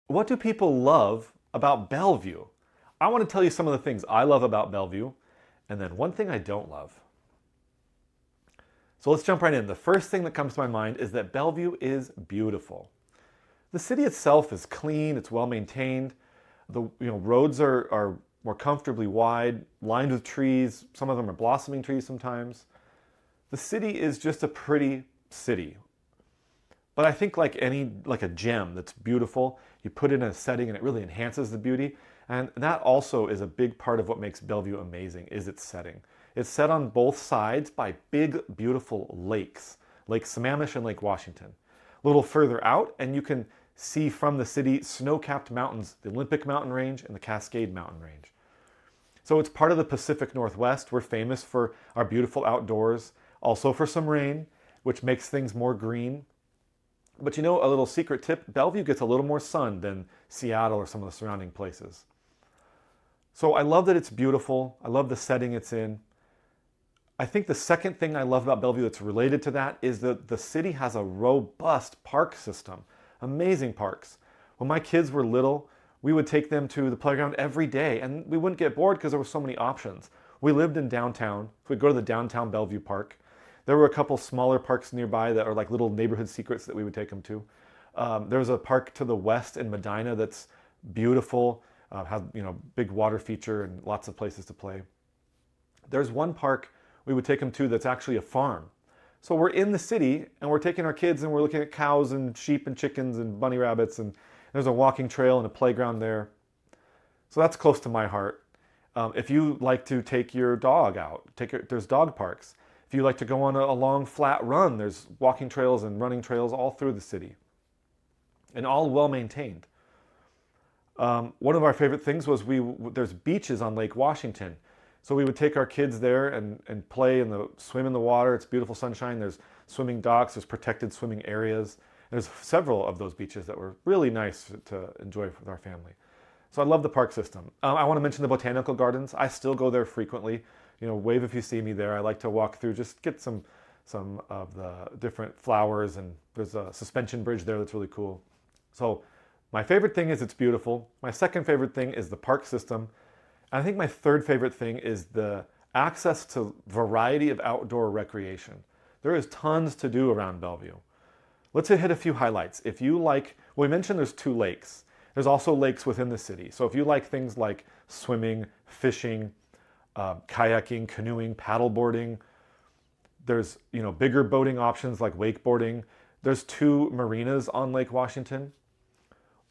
What do people love about Bellevue? I want to tell you some of the things I love about Bellevue, and then one thing I don't love. So let's jump right in. The first thing that comes to my mind is that Bellevue is beautiful. The city itself is clean, it's well maintained. The roads are more comfortably wide, lined with trees. Some of them are blossoming trees sometimes. The city is just a pretty city. But I think like a gem that's beautiful, you put it in a setting and it really enhances the beauty. And that also is a big part of what makes Bellevue amazing, is its setting. It's set on both sides by big, beautiful lakes, Lake Sammamish and Lake Washington. A little further out, and you can see from the city snow-capped mountains, the Olympic Mountain Range and the Cascade Mountain Range. So it's part of the Pacific Northwest. We're famous for our beautiful outdoors, also for some rain, which makes things more green. But you know, a little secret tip, Bellevue gets a little more sun than Seattle or some of the surrounding places. So I love that it's beautiful. I love the setting it's in. I think the second thing I love about Bellevue that's related to that is that the city has a robust park system. Amazing parks. When my kids were little, we would take them to the playground every day and we wouldn't get bored because there were so many options. We lived in downtown. We'd go to the downtown Bellevue Park. There were a couple smaller parks nearby that are like little neighborhood secrets that we would take them to. There's a park to the west in Medina that's beautiful, has big water feature and lots of places to play. There's one park we would take them to that's actually a farm. So we're in the city and we're taking our kids and we're looking at cows and sheep and chickens and bunny rabbits, and there's a walking trail and a playground there. So that's close to my heart. If you like to take your dog out, there's dog parks. If you like to go on a long flat run, there's walking trails and running trails all through the city, and all well maintained. One of our favorite things was there's beaches on Lake Washington. So we would take our kids there and play swim in the water. It's beautiful sunshine. There's swimming docks, there's protected swimming areas. There's several of those beaches that were really nice to enjoy with our family. So I love the park system. I want to mention the botanical gardens. I still go there frequently. Wave if you see me there. I like to walk through, just get some of the different flowers, and there's a suspension bridge there that's really cool. So my favorite thing is it's beautiful. My second favorite thing is the park system. And I think my third favorite thing is the access to variety of outdoor recreation. There is tons to do around Bellevue. Let's hit a few highlights. If you like, we mentioned there's 2 lakes. There's also lakes within the city. So if you like things like swimming, fishing, kayaking, canoeing, paddleboarding, there's bigger boating options like wakeboarding. There's 2 marinas on Lake Washington.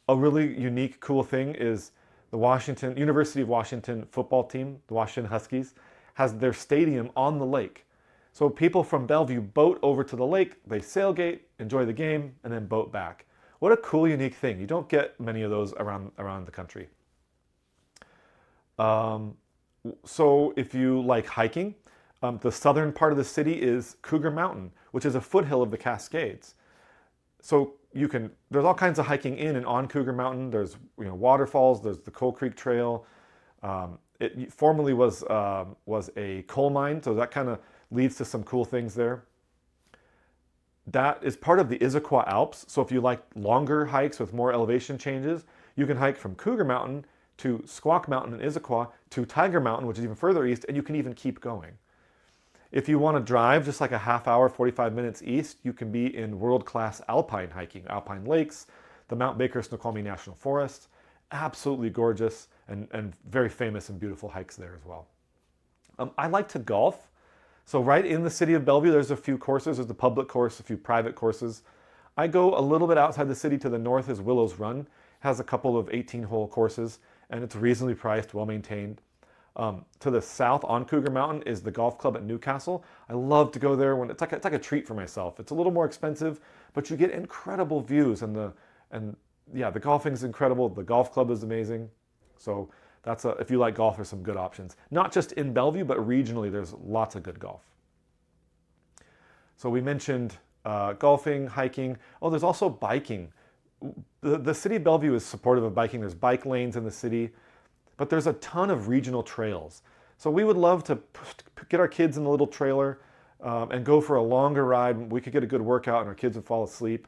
A really unique, cool thing is the University of Washington football team, the Washington Huskies, has their stadium on the lake. So people from Bellevue boat over to the lake, they sailgate, enjoy the game, and then boat back. What a cool, unique thing. You don't get many of those around the country. So if you like hiking, the southern part of the city is Cougar Mountain, which is a foothill of the Cascades. So there's all kinds of hiking in and on Cougar Mountain. There's waterfalls. There's the Coal Creek Trail. It formerly was a coal mine, so that kind of leads to some cool things there. That is part of the Issaquah Alps. So if you like longer hikes with more elevation changes, you can hike from Cougar Mountain to Squawk Mountain in Issaquah to Tiger Mountain, which is even further east, and you can even keep going. If you want to drive just like a half hour, 45 minutes east, you can be in world-class alpine hiking, alpine lakes, the Mount Baker Snoqualmie National Forest. Absolutely gorgeous and very famous and beautiful hikes there as well. I like to golf. So right in the city of Bellevue, there's a few courses. There's the public course, a few private courses. I go a little bit outside the city to the north is Willows Run. It has a couple of 18-hole courses, and it's reasonably priced, well-maintained. To the south on Cougar Mountain is the golf club at Newcastle. I love to go there when it's like a treat for myself. It's a little more expensive, but you get incredible views, and the golfing is incredible. The golf club is amazing. So if you like golf, there's some good options. Not just in Bellevue, but regionally, there's lots of good golf. So we mentioned golfing, hiking. Oh, there's also biking. The city of Bellevue is supportive of biking. There's bike lanes in the city. But there's a ton of regional trails. So we would love to get our kids in the little trailer and go for a longer ride. We could get a good workout and our kids would fall asleep.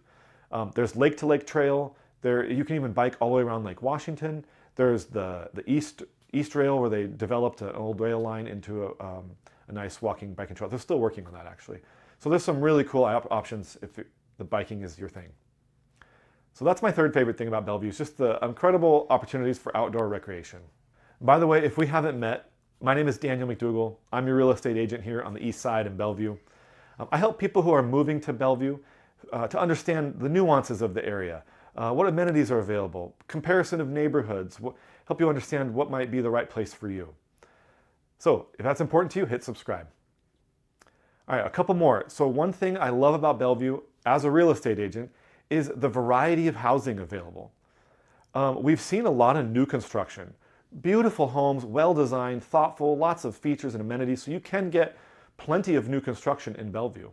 There's Lake to Lake Trail. You can even bike all the way around Lake Washington. There's the East Rail, where they developed an old rail line into a nice walking, biking trail. They're still working on that, actually. So there's some really cool options if the biking is your thing. So that's my third favorite thing about Bellevue, is just the incredible opportunities for outdoor recreation. By the way, if we haven't met, my name is Daniel McDougall. I'm your real estate agent here on the East Side in Bellevue. I help people who are moving to Bellevue to understand the nuances of the area, what amenities are available, comparison of neighborhoods, help you understand what might be the right place for you. So if that's important to you, hit subscribe. All right, a couple more. So one thing I love about Bellevue as a real estate agent is the variety of housing available. We've seen a lot of new construction. Beautiful homes, well-designed, thoughtful, lots of features and amenities, so you can get plenty of new construction in Bellevue.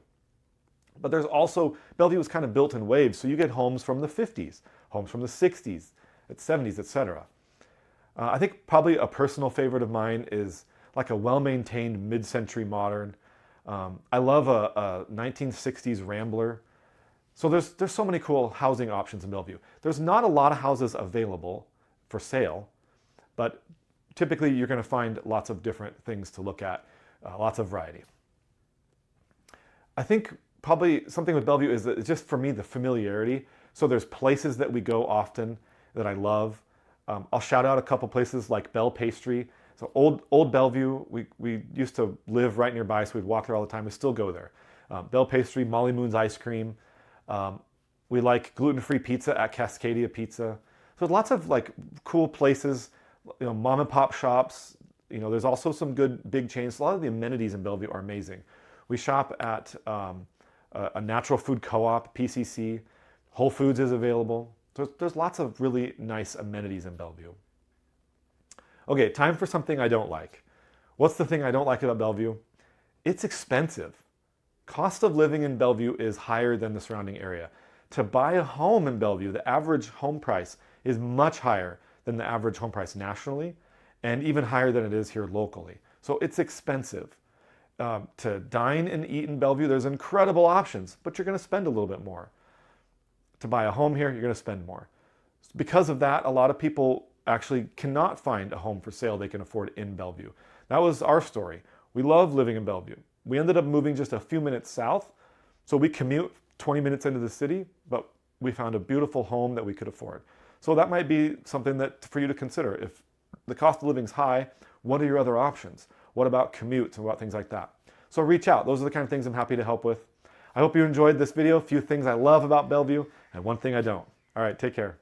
But there's also, Bellevue was kind of built in waves, so you get homes from the 50s, homes from the 60s, 70s, etc. I think probably a personal favorite of mine is like a well-maintained mid-century modern. I love a 1960s Rambler. So there's so many cool housing options in Bellevue. There's not a lot of houses available for sale, but typically you're going to find lots of different things to look at, lots of variety. I think probably something with Bellevue is that it's just, for me, the familiarity. So there's places that we go often that I love. I'll shout out a couple places like Bell Pastry. So old Bellevue, we used to live right nearby, so we'd walk there all the time. We still go there. Bell Pastry, Molly Moon's Ice Cream. We like gluten-free pizza at Cascadia Pizza. So lots of like cool places, mom and pop shops. There's also some good big chains. A lot of the amenities in Bellevue are amazing. We shop at a natural food co-op, PCC. Whole Foods is available. There's lots of really nice amenities in Bellevue. Okay, time for something I don't like. What's the thing I don't like about Bellevue? It's expensive. Cost of living in Bellevue is higher than the surrounding area. To buy a home in Bellevue, the average home price is much higher than the average home price nationally, and even higher than it is here locally. So it's expensive. To dine and eat in Bellevue, there's incredible options, but you're going to spend a little bit more. To buy a home here, you're going to spend more. Because of that, a lot of people actually cannot find a home for sale they can afford in Bellevue. That was our story. We love living in Bellevue. We ended up moving just a few minutes south, so we commute 20 minutes into the city, but we found a beautiful home that we could afford. So that might be something that for you to consider. If the cost of living is high, what are your other options? What about commutes and what things like that? So reach out. Those are the kind of things I'm happy to help with. I hope you enjoyed this video. A few things I love about Bellevue and one thing I don't. All right, take care.